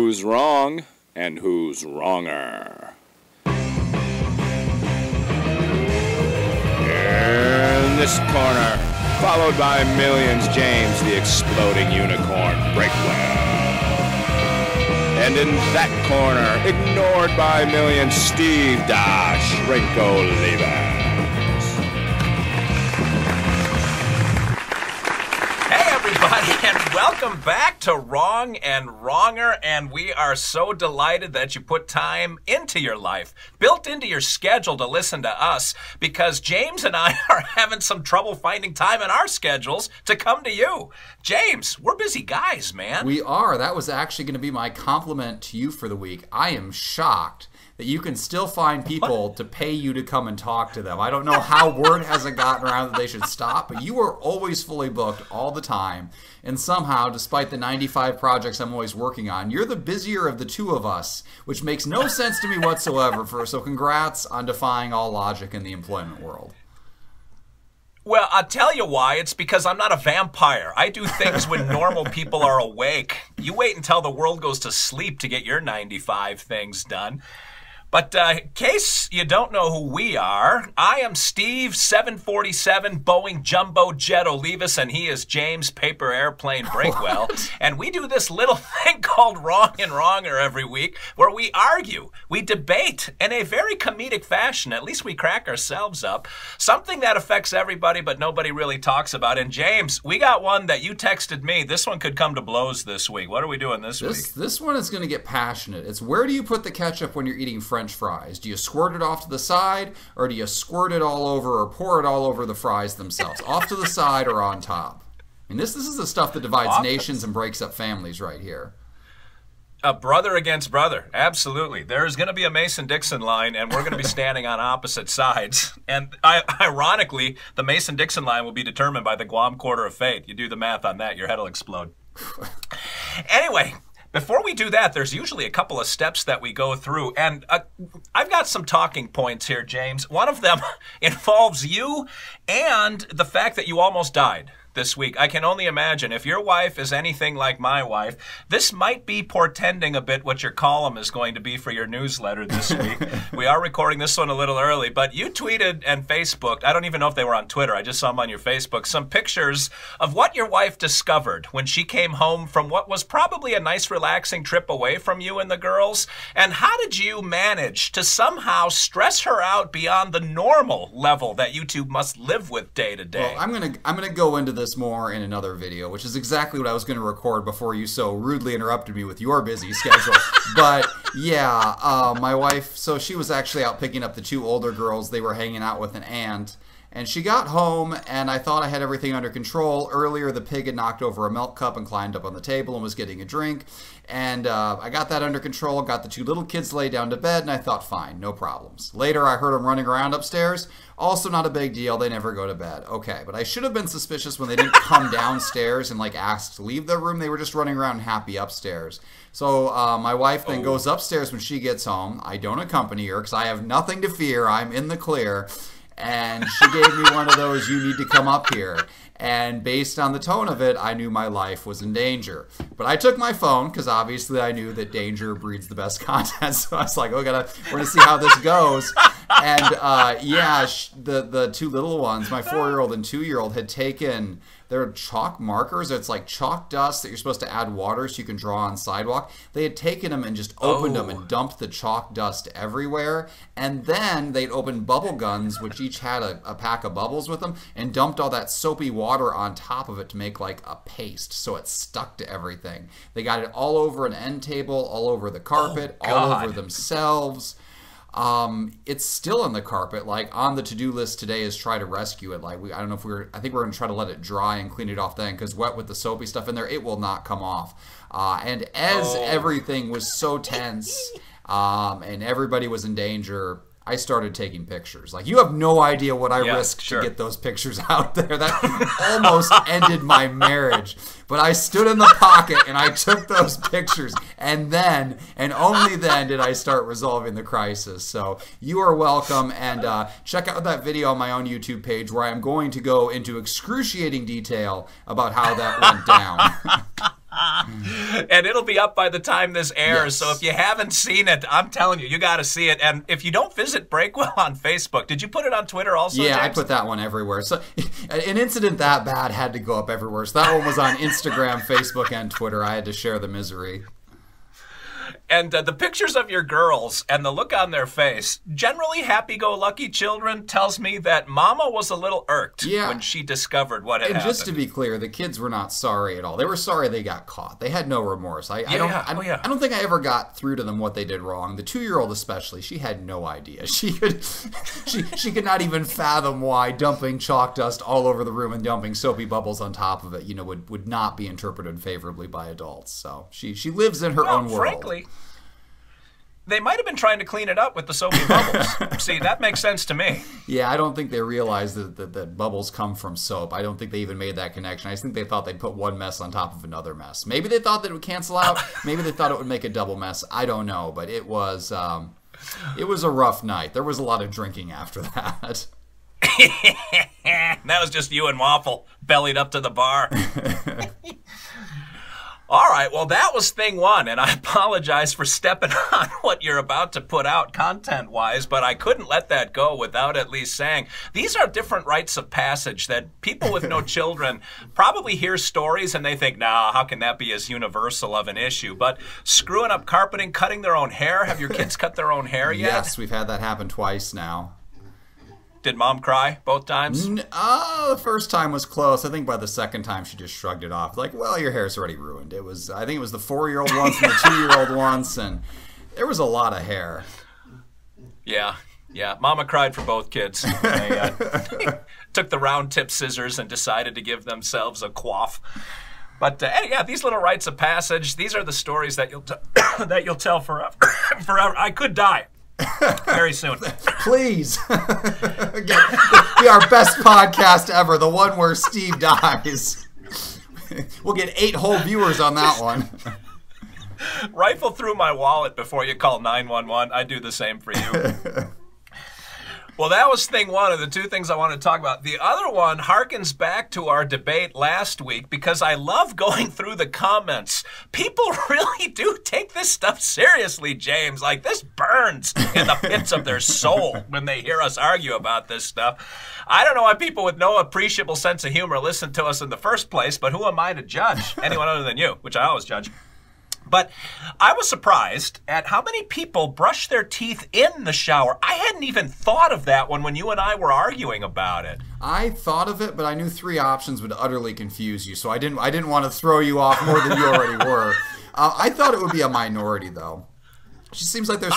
who's wrong and who's wronger. In this corner, followed by millions, James the Exploding Unicorn Breakwell. And in that corner, ignored by millions, Steve Dash Rinko Lever. And welcome back to Wrong and Wronger, and we are so delighted that you put time into your life, built into your schedule to listen to us, because James and I are having some trouble finding time in our schedules to come to you. James, we're busy guys, man. We are. That was actually going to be my compliment to you for the week. I am shocked that you can still find people to pay you to come and talk to them. I don't know how word hasn't gotten around that they should stop, but you are always fully booked all the time. And somehow, despite the 95 projects I'm always working on, you're the busier of the two of us, which makes no sense to me whatsoever. So congrats on defying all logic in the employment world. Well, I'll tell you why. It's because I'm not a vampire. I do things when normal people are awake. You wait until the world goes to sleep to get your 95 things done. But in case you don't know who we are, I am Steve 747 Boeing Jumbo Jet Olivas, and he is James Paper Airplane Breakwell. And we do this little thing called Wrong and Wronger every week, where we argue, we debate in a very comedic fashion. At least we crack ourselves up. Something that affects everybody, but nobody really talks about. And James, we got one that you texted me. This one could come to blows this week. What are we doing this week? This one is going to get passionate. It's where do you put the ketchup when you're eating French fries? Do you squirt it off to the side, or do you squirt it all over or pour it all over the fries themselves? Off to the side or on top? And this is the stuff that divides nations and breaks up families right here. A brother against brother. Absolutely. There's going to be a Mason-Dixon line, and we're going to be standing on opposite sides. And ironically, the Mason-Dixon line will be determined by the Guam Quarter of Fate. You do the math on that, your head will explode. Anyway, before we do that, there's usually a couple of steps that we go through. And I've got some talking points here, James. One of them involves you and the fact that you almost died this week. I can only imagine if your wife is anything like my wife, this might be portending a bit what your column is going to be for your newsletter this week. We are recording this one a little early, but you tweeted and Facebooked, I don't even know if they were on Twitter, I just saw them on your Facebook, some pictures of what your wife discovered when she came home from what was probably a nice relaxing trip away from you and the girls. And how did you manage to somehow stress her out beyond the normal level that you two must live with day to day? Well, I'm gonna go into this more in another video, which is exactly what I was going to record before you so rudely interrupted me with your busy schedule. But yeah, my wife, so she was actually out picking up the two older girls. They were hanging out with an aunt. And she got home, and I thought I had everything under control. Earlier, the pig had knocked over a milk cup and climbed up on the table and was getting a drink. And I got that under control, got the two little kids laid down to bed, and I thought, fine, no problems. Later, I heard them running around upstairs. Also not a big deal. They never go to bed. Okay, but I should have been suspicious when they didn't come downstairs and, like, ask to leave their room. They were just running around happy upstairs. So my wife then goes upstairs when she gets home. I don't accompany her because I have nothing to fear. I'm in the clear. And she gave me one of those, you need to come up here. And based on the tone of it, I knew my life was in danger. But I took my phone, because obviously I knew that danger breeds the best content. So I was like, oh, we're going to see how this goes. And yeah, the two little ones, my 4-year-old and 2-year-old, had taken their chalk markers. It's like chalk dust that you're supposed to add water so you can draw on sidewalk. They had taken them and just opened them and dumped the chalk dust everywhere. And then they'd opened bubble guns, which each had a pack of bubbles with them, and dumped all that soapy water on top of it to make like a paste so it stuck to everything. They got it all over an end table, all over the carpet, all over themselves. It's still on the carpet. Like, on the to-do list today is try to rescue it. Like, I don't know if I think we're going to try to let it dry and clean it off then, because wet with the soapy stuff in there, it will not come off. And as everything was so tense, and everybody was in danger, I started taking pictures. Like, you have no idea what I risked to get those pictures out there. That almost ended my marriage. But I stood in the pocket and I took those pictures. And then, and only then, did I start resolving the crisis. So you are welcome. And check out that video on my own YouTube page where I'm going to go into excruciating detail about how that went down. And it'll be up by the time this airs. Yes. So if you haven't seen it, I'm telling you, you got to see it. And if you don't visit Breakwell on Facebook, did you put it on Twitter also, Yeah, James? I put that one everywhere. So an incident that bad had to go up everywhere. So that one was on Instagram, Facebook, and Twitter. I had to share the misery. And the pictures of your girls and the look on their face, generally happy-go-lucky children, tells me that Mama was a little irked when she discovered what had happened. And just to be clear, the kids were not sorry at all. They were sorry they got caught. They had no remorse. I don't think I ever got through to them what they did wrong. The 2-year-old especially, she had no idea. She could not even fathom why dumping chalk dust all over the room and dumping soapy bubbles on top of it, would not be interpreted favorably by adults. So she lives in her own world. Frankly, they might have been trying to clean it up with the soapy bubbles. See, that makes sense to me. Yeah, I don't think they realized that bubbles come from soap. I don't think they even made that connection. I just think they thought they'd put one mess on top of another mess. Maybe they thought that it would cancel out. Maybe they thought it would make a double mess. I don't know, but it was a rough night. There was a lot of drinking after that. That was just you and Waffle bellied up to the bar. All right, well, that was thing one, and I apologize for stepping on what you're about to put out content-wise, but I couldn't let that go without at least saying these are different rites of passage that people with no children probably hear stories and they think, nah, how can that be as universal of an issue? But screwing up carpeting, cutting their own hair, have your kids cut their own hair yet? Yes, we've had that happen twice now. Did Mom cry both times? The first time was close. I think by the second time she just shrugged it off. Like, well, your hair's already ruined. I think it was the 4-year-old once and the 2-year-old once, and there was a lot of hair. Yeah. Mama cried for both kids. They took the round tip scissors and decided to give themselves a quaff. But yeah, these little rites of passage, these are the stories that you'll tell forever. Forever. I could die. Very soon. Please. Again, be our best podcast ever, the one where Steve dies. We'll get 8 whole viewers on that one. Rifle through my wallet before you call 911. I do the same for you. Well, that was thing one of the 2 things I want to talk about. The other one harkens back to our debate last week because I love going through the comments. People really do take this stuff seriously, James. Like, this burns in the pits of their soul when they hear us argue about this stuff. I don't know why people with no appreciable sense of humor listen to us in the first place, but who am I to judge? Anyone other than you, which I always judge. But I was surprised at how many people brush their teeth in the shower. I hadn't even thought of that one when you and I were arguing about it. I thought of it, but I knew 3 options would utterly confuse you, so I didn't want to throw you off more than you already were. I thought it would be a minority, though. It just seems like there's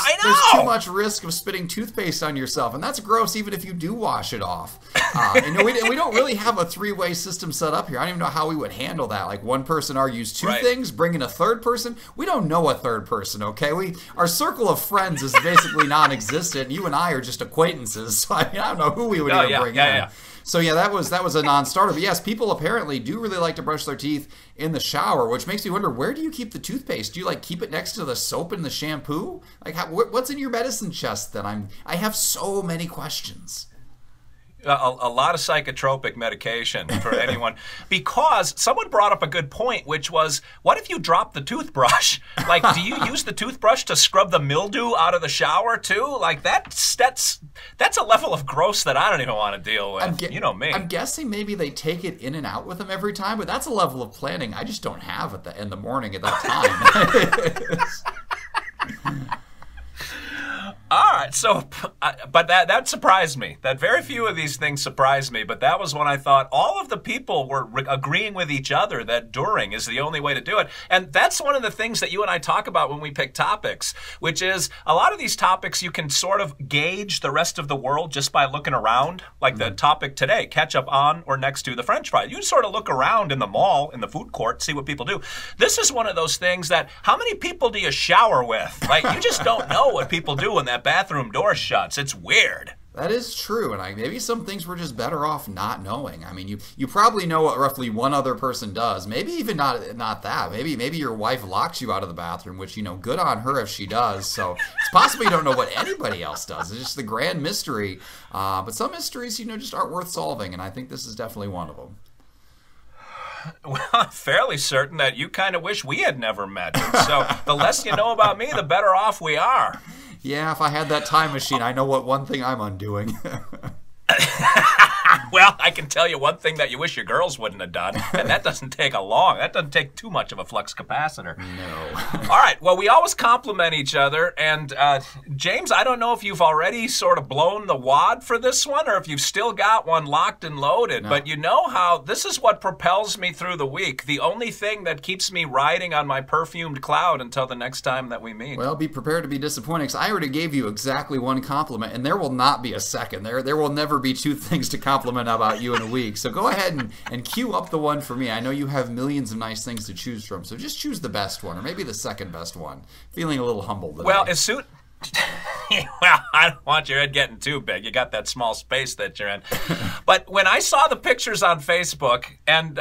too much risk of spitting toothpaste on yourself, and that's gross even if you do wash it off. And we don't really have a 3-way system set up here. I don't even know how we would handle that. Like, one person argues 2 things, bring in a third person. We don't know a third person, okay? Our circle of friends is basically non-existent. You and I are just acquaintances, so I don't know who we would even bring in. Yeah. So yeah, that was a non-starter. But yes, people apparently do really like to brush their teeth in the shower, which makes me wonder, where do you keep the toothpaste? Do you keep it next to the soap and the shampoo? What's in your medicine chest then? I have so many questions. A lot of psychotropic medication for anyone, because someone brought up a good point, which was, what if you drop the toothbrush? Do you use the toothbrush to scrub the mildew out of the shower too? That's a level of gross that I don't even want to deal with. You know me. I'm guessing maybe they take it in and out with them every time, but that's a level of planning I just don't have in the morning at that time. All right, so, but that surprised me. That very few of these things surprised me, but that was when I thought all of the people were agreeing with each other that during is the only way to do it. And that's one of the things that you and I talk about when we pick topics, which is a lot of these topics you can sort of gauge the rest of the world just by looking around. Like the topic today, ketchup on or next to the French fry. You sort of look around in the mall, in the food court, see what people do. This is one of those things that, how many people do you shower with? You just don't know what people do when that bathroom door shuts. It's weird. That is true, and maybe some things we're just better off not knowing. I mean, you probably know what roughly one other person does. Maybe even not that. Maybe your wife locks you out of the bathroom, which, good on her if she does. So it's possible you don't know what anybody else does. It's just the grand mystery. But some mysteries, just aren't worth solving, and I think this is definitely one of them. Well, I'm fairly certain that you kind of wish we had never met. So the less you know about me, the better off we are. Yeah, if I had that time machine, I know what one thing I'm undoing. Well, I can tell you one thing that you wish your girls wouldn't have done, and that doesn't take too much of a flux capacitor. No. All right, well, we always compliment each other, and James, I don't know if you've already sort of blown the wad for this one, or if you've still got one locked and loaded, but you know how this is what propels me through the week, the only thing that keeps me riding on my perfumed cloud until the next time that we meet. Well, be prepared to be disappointed, because I already gave you exactly one compliment, and there will not be a second. There will never be two things to compliment about you in a week. So go ahead and cue up the one for me. I know you have millions of nice things to choose from, so just choose the best one, or maybe the second best one. Feeling a little humbled today. Well, as soon... Well, I don't want your head getting too big. You got that small space that you're in. But when I saw the pictures on Facebook, and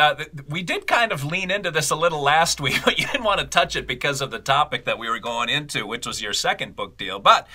we did kind of lean into this a little last week, but you didn't want to touch it because of the topic that we were going into, which was your second book deal. But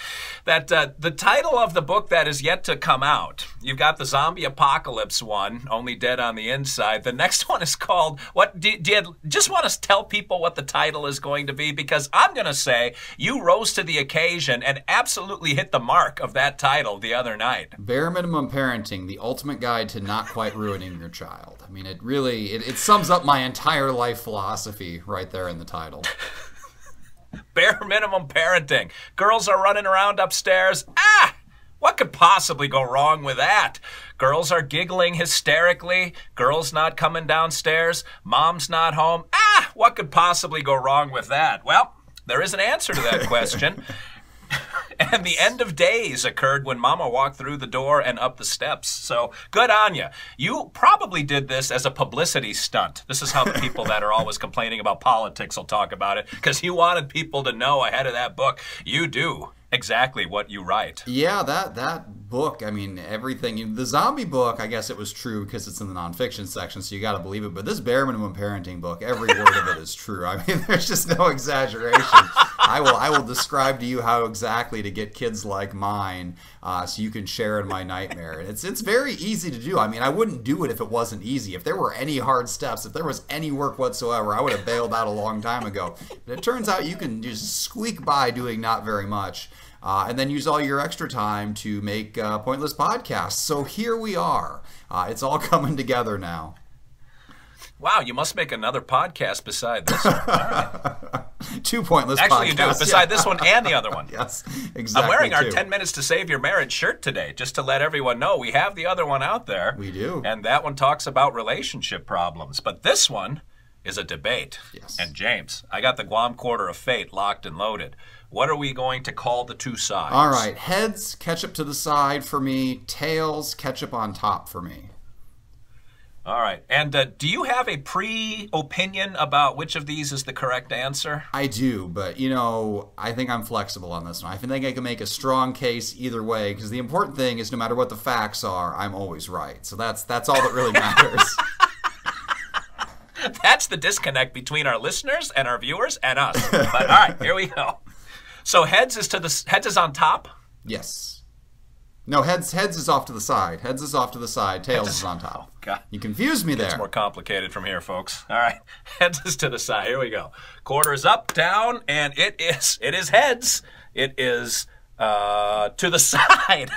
that the title of the book that is yet to come out, you've got the zombie apocalypse one, Only Dead on the Inside. The next one is called, what? Do you just want to tell people what the title is going to be? Because I'm going to say you rose to the occasion and absolutely hit the mark of that title the other night. Bare Minimum Parenting, the ultimate guide to not quite ruining your child. I mean, it really, it sums up my entire life philosophy right there in the title. Bare Minimum Parenting. Girls are running around upstairs. What could possibly go wrong with that? Girls are giggling hysterically. Girls not coming downstairs. Mom's not home. What could possibly go wrong with that? Well, there is an answer to that question. And the end of days occurred when Mama walked through the door and up the steps. So good on you. You probably did this as a publicity stunt. This is how the people that are always complaining about politics will talk about it, because you wanted people to know ahead of that book. You do exactly what you write. Yeah, that book, I mean, everything. The zombie book, I guess it was true because it's in the nonfiction section, so you got to believe it. But this Bare Minimum Parenting book, every word of it is true. I mean, there's just no exaggeration. I will describe to you how exactly to get kids like mine so you can share in my nightmare. And it's very easy to do. I mean, I wouldn't do it if it wasn't easy. If there were any hard steps, if there was any work whatsoever, I would have bailed out a long time ago. But it turns out you can just squeak by doing not very much. And then use all your extra time to make pointless podcasts. So here we are. It's all coming together now. Wow, you must make another podcast beside this one. All right. Two pointless podcasts. Actually, you do, beside this one and the other one. Yes, exactly. I'm wearing our 10 Minutes to Save Your Marriage shirt today, just to let everyone know we have the other one out there. We do. And that one talks about relationship problems. But this one is a debate. Yes. And James, I got the Guam Quarter of Fate locked and loaded. What are we going to call the two sides? All right, heads, ketchup to the side for me. Tails, ketchup on top for me. All right. And do you have a pre-opinion about which of these is the correct answer? I do, but, you know, I think I'm flexible on this one. I think I can make a strong case either way, because the important thing is no matter what the facts are, I'm always right. So that's all that really matters. That's the disconnect between our listeners and our viewers and us. But all right, here we go. So heads is on top? Yes. No, heads is off to the side. Heads is off to the side. Tails is on top. Oh, God. You confused me there. It's more complicated from here, folks. All right. Heads is to the side. Here we go. Quarter is up, down, and it is heads. It is to the side.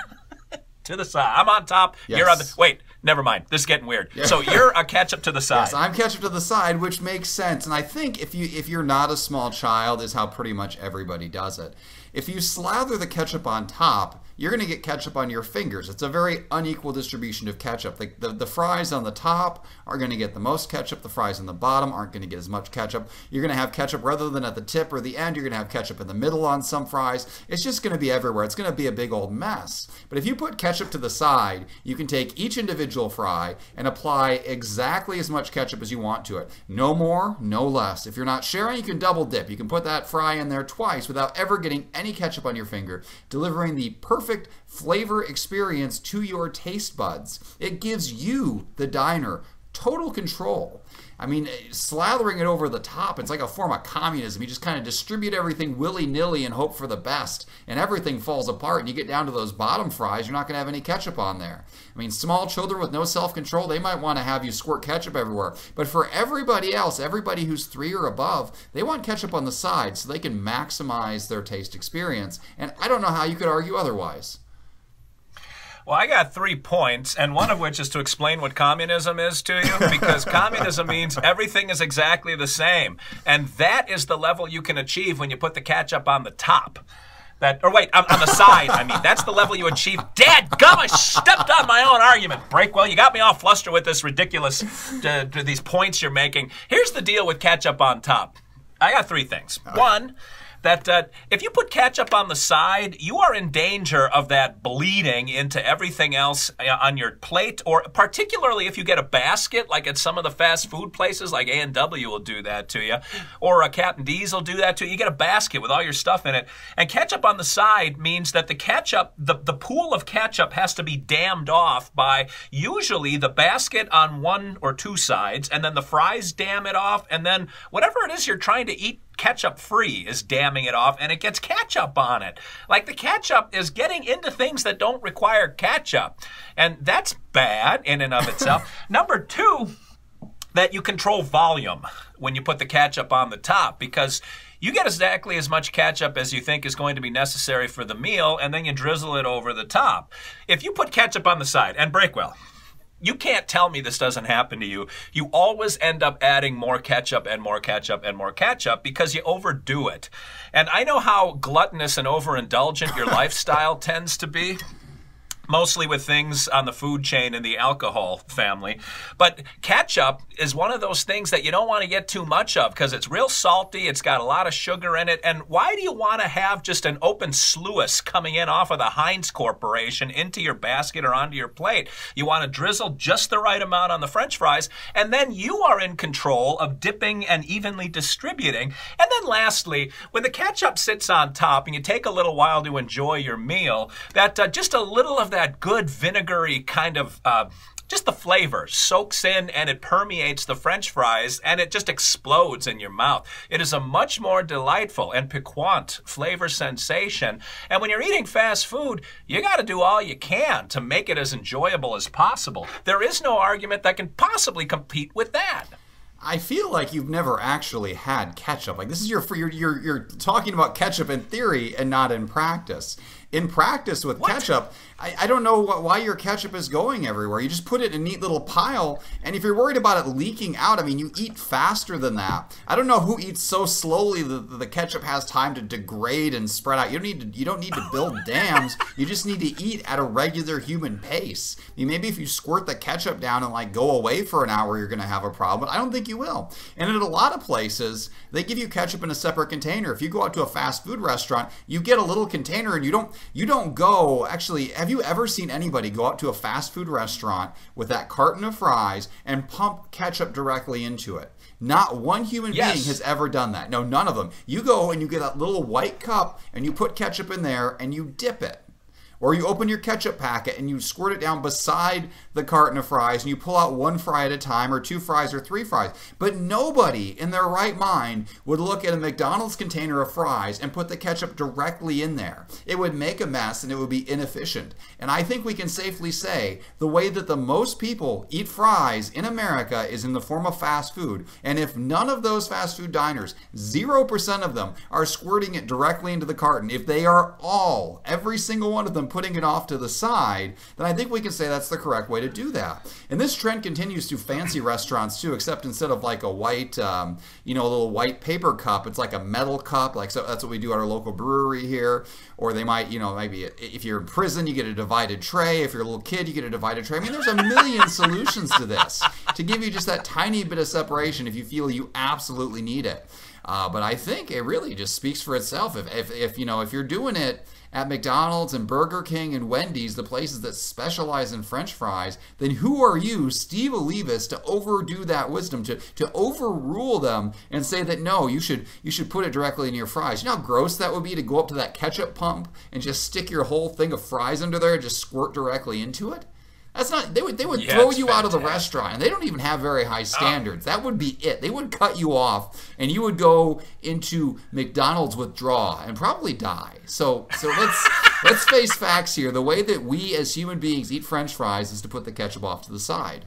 To the side. I'm on top. Yes. You're on the... Wait, never mind. This is getting weird. Yeah. So you're a ketchup to the side. Yes, I'm ketchup to the side, which makes sense. And I think if you're not a small child is how pretty much everybody does it. If you slather the ketchup on top, you're going to get ketchup on your fingers. It's a very unequal distribution of ketchup. The fries on the top are going to get the most ketchup. The fries on the bottom aren't going to get as much ketchup. You're going to have ketchup rather than at the tip or the end. You're going to have ketchup in the middle on some fries. It's just going to be everywhere. It's going to be a big old mess. But if you put ketchup to the side, you can take each individual fry and apply exactly as much ketchup as you want to it. No more, no less. If you're not sharing, you can double dip. You can put that fry in there twice without ever getting any ketchup on your finger, delivering the perfect flavor experience to your taste buds. It gives you, the diner, total control. I mean, slathering it over the top, it's like a form of communism. You just kind of distribute everything willy-nilly and hope for the best, and everything falls apart, and you get down to those bottom fries, you're not going to have any ketchup on there. I mean, small children with no self-control, they might want to have you squirt ketchup everywhere. But for everybody else, everybody who's 3 or above, they want ketchup on the side so they can maximize their taste experience. And I don't know how you could argue otherwise. Well, I got 3 points, and one of which is to explain what communism is to you, because communism means everything is exactly the same. And that is the level you can achieve when you put the ketchup on the top. On the side, I mean. That's the level you achieve. Dadgum, I stepped on my own argument. Breakwell, you got me all flustered with this ridiculous, these points you're making. Here's the deal with ketchup on top. I got 3 things. One, that if you put ketchup on the side, you are in danger of that bleeding into everything else on your plate, or particularly if you get a basket, like at some of the fast food places, like A&W will do that to you, or Captain D's will do that to you. You get a basket with all your stuff in it, and ketchup on the side means that the ketchup, the pool of ketchup has to be dammed off by usually the basket on 1 or 2 sides, and then the fries dam it off, and then whatever it is you're trying to eat ketchup free is damming it off, and it gets ketchup on it. Like, the ketchup is getting into things that don't require ketchup, and that's bad in and of itself. Number 2, that you control volume when you put the ketchup on the top, because you get exactly as much ketchup as you think is going to be necessary for the meal, and then you drizzle it over the top. If you put ketchup on the side, and Breakwell, you can't tell me this doesn't happen to you. You always end up adding more ketchup and more ketchup and more ketchup because you overdo it. And I know how gluttonous and overindulgent your lifestyle tends to be, mostly with things on the food chain in the alcohol family. But ketchup is one of those things that you don't want to get too much of because it's real salty, it's got a lot of sugar in it, and why do you want to have just an open sluice coming in off of the Heinz Corporation into your basket or onto your plate? You want to drizzle just the right amount on the French fries, and then you are in control of dipping and evenly distributing. And then lastly, when the ketchup sits on top and you take a little while to enjoy your meal, that just a little of that good vinegary kind of just the flavor soaks in and it permeates the French fries and it just explodes in your mouth. It is a much more delightful and piquant flavor sensation. And when you're eating fast food, you got to do all you can to make it as enjoyable as possible. There is no argument that can possibly compete with that. I feel like you've never actually had ketchup. Like, this is you're talking about ketchup in theory and not in practice. In practice with ketchup, I don't know why your ketchup is going everywhere. You just put it in a neat little pile, and if you're worried about it leaking out, I mean, you eat faster than that. I don't know who eats so slowly that the ketchup has time to degrade and spread out. You don't need to build dams. You just need to eat at a regular human pace. I mean, maybe if you squirt the ketchup down and like go away for an hour, you're going to have a problem. But I don't think you will. And in a lot of places, they give you ketchup in a separate container. If you go out to a fast food restaurant, you get a little container, and you don't go, actually, have you ever seen anybody go out to a fast food restaurant with that carton of fries and pump ketchup directly into it? Not one human being has ever done that. No, none of them. You go and you get that little white cup and you put ketchup in there and you dip it. Or you open your ketchup packet and you squirt it down beside the carton of fries and you pull out 1 fry at a time, or 2 fries or 3 fries. But nobody in their right mind would look at a McDonald's container of fries and put the ketchup directly in there. It would make a mess and it would be inefficient. And I think we can safely say the way that the most people eat fries in America is in the form of fast food. And if none of those fast food diners, 0% of them, are squirting it directly into the carton, if they are all, every single one of them, putting it off to the side, then I think we can say that's the correct way to do that. And this trend continues to fancy restaurants too, except instead of like a white, a little white paper cup, it's like a metal cup. Like, so that's what we do at our local brewery here. Or they might, maybe if you're in prison, you get a divided tray. If you're a little kid, you get a divided tray. I mean, there's a million solutions to this to give you just that tiny bit of separation if you feel you absolutely need it. But I think it really just speaks for itself. If you're doing it at McDonald's and Burger King and Wendy's, the places that specialize in French fries, then who are you, Steve Olivas, to overdo that wisdom, to overrule them and say that no, you should put it directly in your fries? You know how gross that would be to go up to that ketchup pump and just stick your whole thing of fries under there and just squirt directly into it? That's not. They would Yeah, throw it's you out of the fantastic. restaurant, and they don't even have very high standards. That would be it. They would cut you off, and you would go into McDonald's withdrawal and probably die. So let's face facts here. The way that we as human beings eat French fries is to put the ketchup off to the side.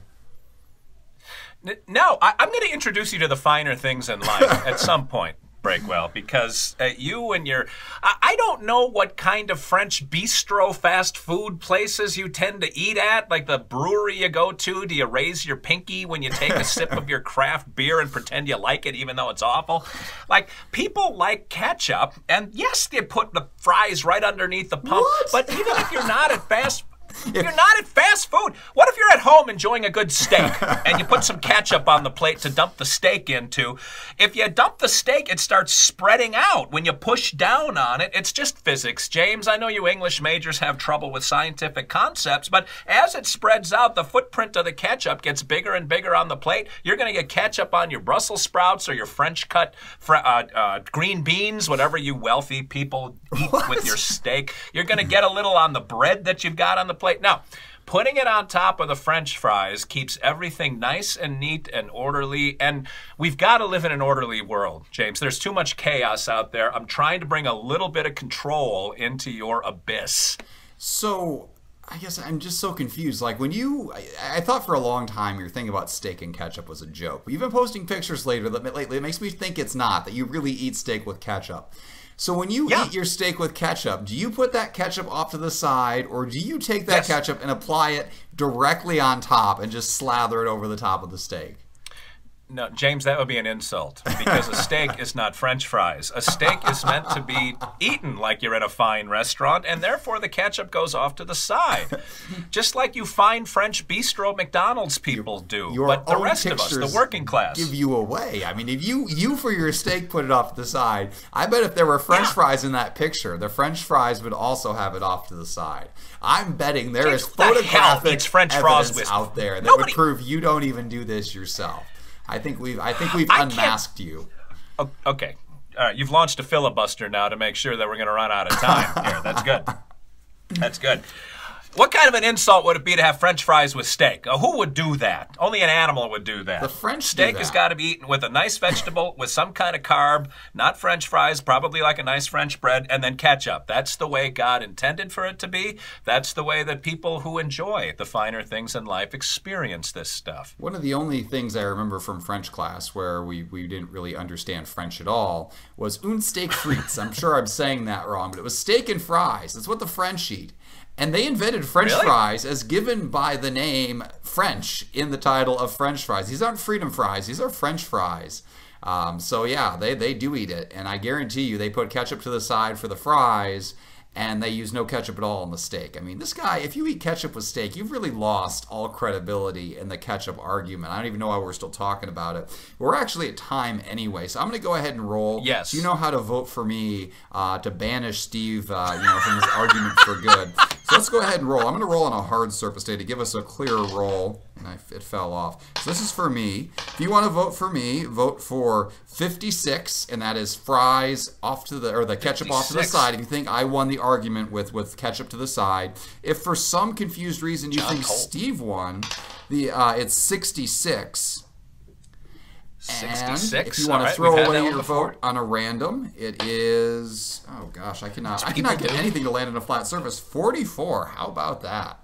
No, I'm going to introduce you to the finer things in life at some point, Breakwell, because you and your... I don't know what kind of French bistro fast food places you tend to eat at, like the brewery you go to. Do you raise your pinky when you take a sip of your craft beer and pretend you like it even though it's awful? Like, people like ketchup, and yes, they put the fries right underneath the pump, What? but even if you're not at fast... You're not at fast food. What if you're at home enjoying a good steak and you put some ketchup on the plate to dump the steak into? If you dump the steak, it starts spreading out. When you push down on it, it's just physics, James. I know you English majors have trouble with scientific concepts, but as it spreads out, the footprint of the ketchup gets bigger and bigger on the plate. You're going to get ketchup on your Brussels sprouts or your French cut green beans, whatever you wealthy people eat with your steak. You're going to get a little on the bread that you've got on the plate. Now, putting it on top of the French fries keeps everything nice and neat and orderly, and we've got to live in an orderly world, James. There's too much chaos out there. I'm trying to bring a little bit of control into your abyss. So I guess I'm just so confused. Like when I thought for a long time your thing about steak and ketchup was a joke. But you've been posting pictures lately. It makes me think it's not, that you really eat steak with ketchup. So when you eat your steak with ketchup, do you put that ketchup off to the side, or do you take that ketchup and apply it directly on top and just slather it over the top of the steak? No, James, that would be an insult, because a steak is not French fries. A steak is meant to be eaten like you're at a fine restaurant, and therefore the ketchup goes off to the side. Just like you fine French bistro McDonald's people do. But the rest of us, the working class. Give you away. I mean, if you for your steak put it off to the side, I bet if there were French fries in that picture, the French fries would also have it off to the side. I'm betting there is photographic French evidence fries out there that would prove you don't even do this yourself. I think we've unmasked you. Okay. All right. You've launched a filibuster now to make sure that we're going to run out of time here. That's good. That's good. What kind of an insult would it be to have French fries with steak? Who would do that? Only an animal would do that. The French steak has got to be eaten with a nice vegetable, with some kind of carb, not French fries, probably like a nice French bread, and then ketchup. That's the way God intended for it to be. That's the way that people who enjoy the finer things in life experience this stuff. One of the only things I remember from French class where we didn't really understand French at all was un steak frites. I'm sure I'm saying that wrong, but it was steak and fries. That's what the French eat. And they invented French fries as given by the name French in the title of French fries. These aren't freedom fries. These are French fries. So yeah, they do eat it. And I guarantee you they put ketchup to the side for the fries, and they use no ketchup at all on the steak. I mean, this guy, if you eat ketchup with steak, you've really lost all credibility in the ketchup argument. I don't even know why we're still talking about it. We're actually at time anyway, so I'm going to go ahead and roll. Yes. So you know how to vote for me to banish Steve from this argument for good. So let's go ahead and roll. I'm going to roll on a hard surface today to give us a clearer roll. And it fell off. So this is for me. If you want to vote for me, vote for 56, and that is fries off to the, or the ketchup 56. Off to the side. If you think I won the argument with ketchup to the side. If for some confused reason you think Steve won, it's 66. 66. And if you want to throw away your vote on a random, it is, oh gosh, I cannot get anything to land on a flat surface. 44. How about that?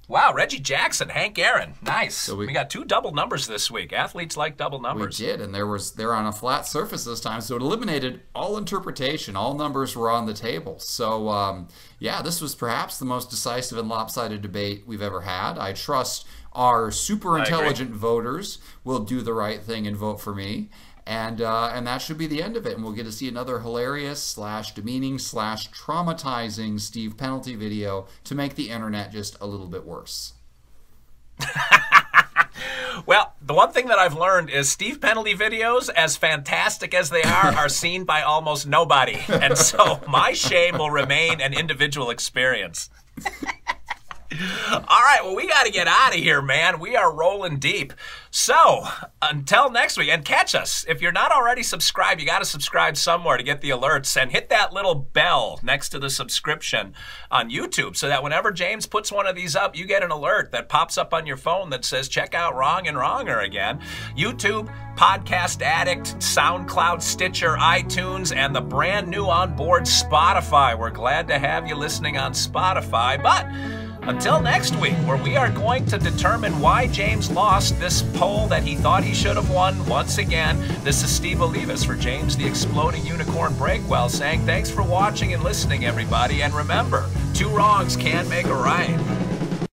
Wow, Reggie Jackson, Hank Aaron, nice. So we got two double numbers this week. Athletes like double numbers. We did, and they're on a flat surface this time, so it eliminated all interpretation. All numbers were on the table. So yeah, this was perhaps the most decisive and lopsided debate we've ever had. I trust our super intelligent voters will do the right thing and vote for me. And that should be the end of it. And we'll get to see another hilarious / demeaning / traumatizing Steve penalty video to make the internet just a little bit worse. Well, the one thing that I've learned is Steve penalty videos, as fantastic as they are seen by almost nobody. And so my shame will remain an individual experience. All right, well, we got to get out of here, man. We are rolling deep. So, until next week, and catch us. If you're not already subscribed, you got to subscribe somewhere to get the alerts, and hit that little bell next to the subscription on YouTube so that whenever James puts one of these up, you get an alert that pops up on your phone that says, check out Wrong and Wronger again. YouTube, Podcast Addict, SoundCloud, Stitcher, iTunes, and the brand new on board Spotify. We're glad to have you listening on Spotify, but until next week, where we are going to determine why James lost this poll that he thought he should have won once again. This is Steve Olivas for James the Exploding Unicorn Breakwell saying thanks for watching and listening, everybody. And remember, 2 wrongs can't make a right.